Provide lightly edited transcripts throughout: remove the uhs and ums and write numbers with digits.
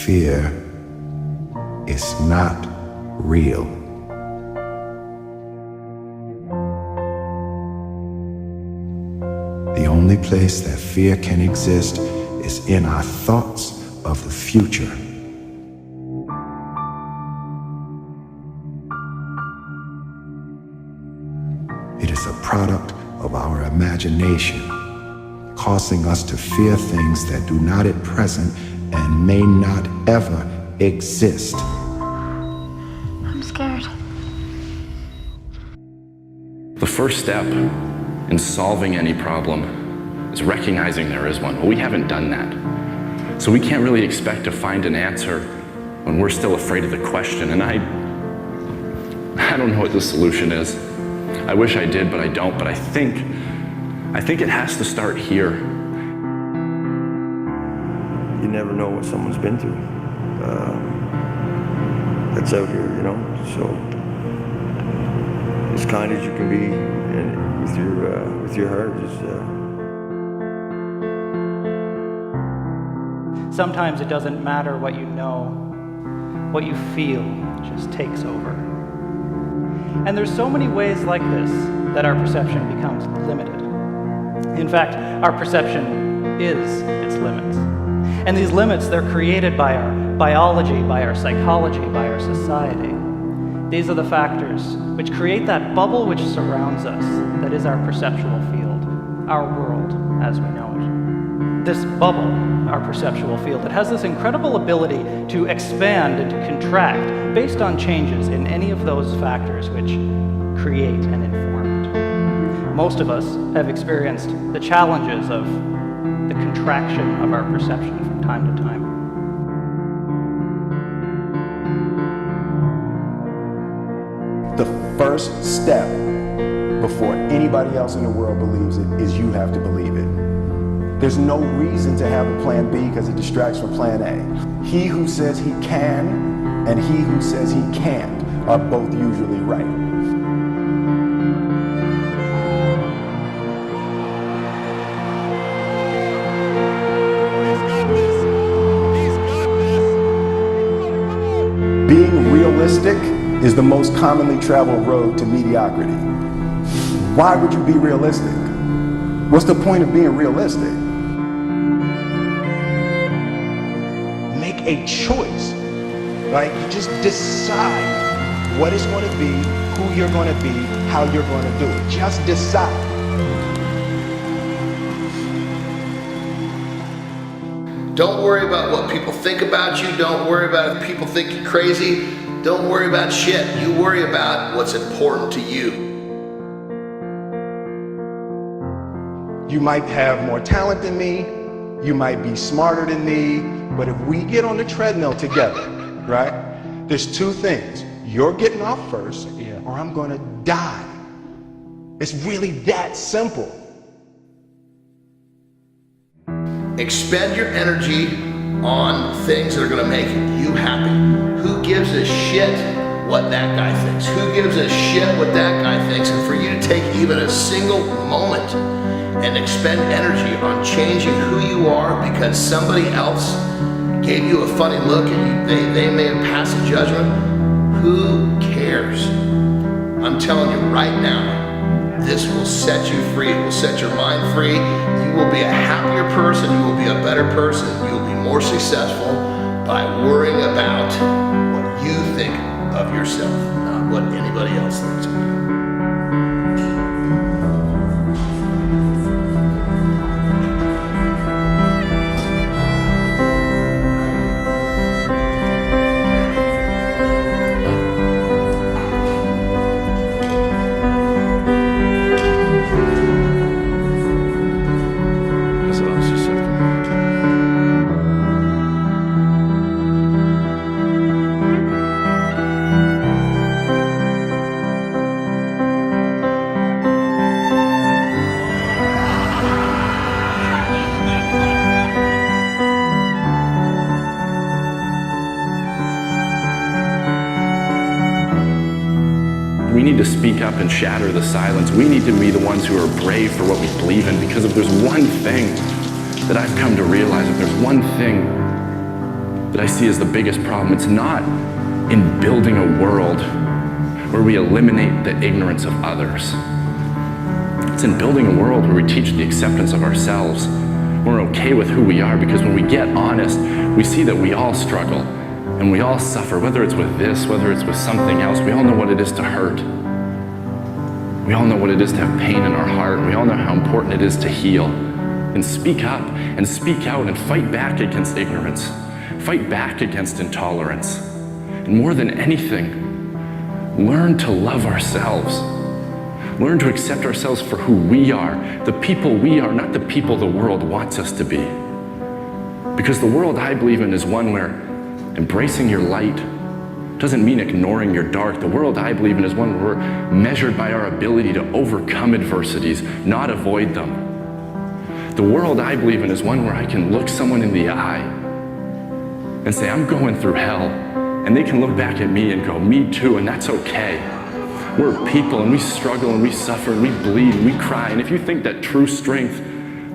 fear is not real. The only place that fear can exist is in our thoughts of the future. It is a product of our imagination, causing us to fear things that do not at present and may not ever exist. I'm scared. The first step in solving any problem is recognizing there is one. Well, we haven't done that. So we can't really expect to find an answer when we're still afraid of the question. And I don't know what the solution is. I wish I did, but I don't. But I think it has to start here. You never know what someone's been through. That's out here, you know. So as kind as you can be, and with your heart, Sometimes it doesn't matter what you know, what you feel just takes over. And there's so many ways like this that our perception becomes limited. In fact, our perception is its limits. And these limits, they're created by our biology, by our psychology, by our society. These are the factors which create that bubble which surrounds us, that is our perceptual field, our world as we know it. This bubble, our perceptual field, it has this incredible ability to expand and to contract based on changes in any of those factors which create and inform it. Most of us have experienced the challenges of the contraction of our perception from time to time. The first step before anybody else in the world believes it is you have to believe it. There's no reason to have a plan B because it distracts from plan A. He who says he can and he who says he can't are both usually right. Being realistic is the most commonly traveled road to mediocrity. Why would you be realistic? What's the point of being realistic? Make a choice, right? You just decide what it's going to be, who you're going to be, how you're going to do it. Just decide. Don't worry about what people think about you. Don't worry about if people think you're crazy. Don't worry about shit. You worry about what's important to you. You might have more talent than me, you might be smarter than me, but if we get on the treadmill together, right, there's two things. You're getting off first, or I'm gonna die. It's really that simple. Expend your energy on things that are gonna make you happy. Who gives a shit what that guy thinks? Who gives a shit what that guy thinks? And for you to take even a single moment and expend energy on changing who you are because somebody else gave you a funny look and they may have passed a judgment, who cares? I'm telling you right now, this will set you free. It will set your mind free. You will be a happier person. You will be a better person. You will be more successful by worrying about what you think of yourself, not what anybody else thinks of you. We need to speak up and shatter the silence. We need to be the ones who are brave for what we believe in, because if there's one thing that I've come to realize, if there's one thing that I see as the biggest problem. It's not in building a world where we eliminate the ignorance of others. It's in building a world where we teach the acceptance of ourselves. We're okay with who we are, because when we get honest, we see that we all struggle and we all suffer, whether it's with this, whether it's with something else. We all know what it is to hurt. We all know what it is to have pain in our heart. We all know how important it is to heal and speak up and speak out and fight back against ignorance, fight back against intolerance. And more than anything, learn to love ourselves. Learn to accept ourselves for who we are, the people we are, not the people the world wants us to be. Because the world I believe in is one where embracing your light doesn't mean ignoring your dark. The world I believe in is one where we're measured by our ability to overcome adversities, not avoid them. The world I believe in is one where I can look someone in the eye and say, I'm going through hell. And they can look back at me and go, me too, and that's okay. We're people, and we struggle, and we suffer, and we bleed, and we cry. And if you think that true strength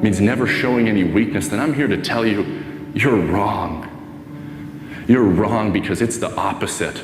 means never showing any weakness, then I'm here to tell you, you're wrong. You're wrong, because it's the opposite.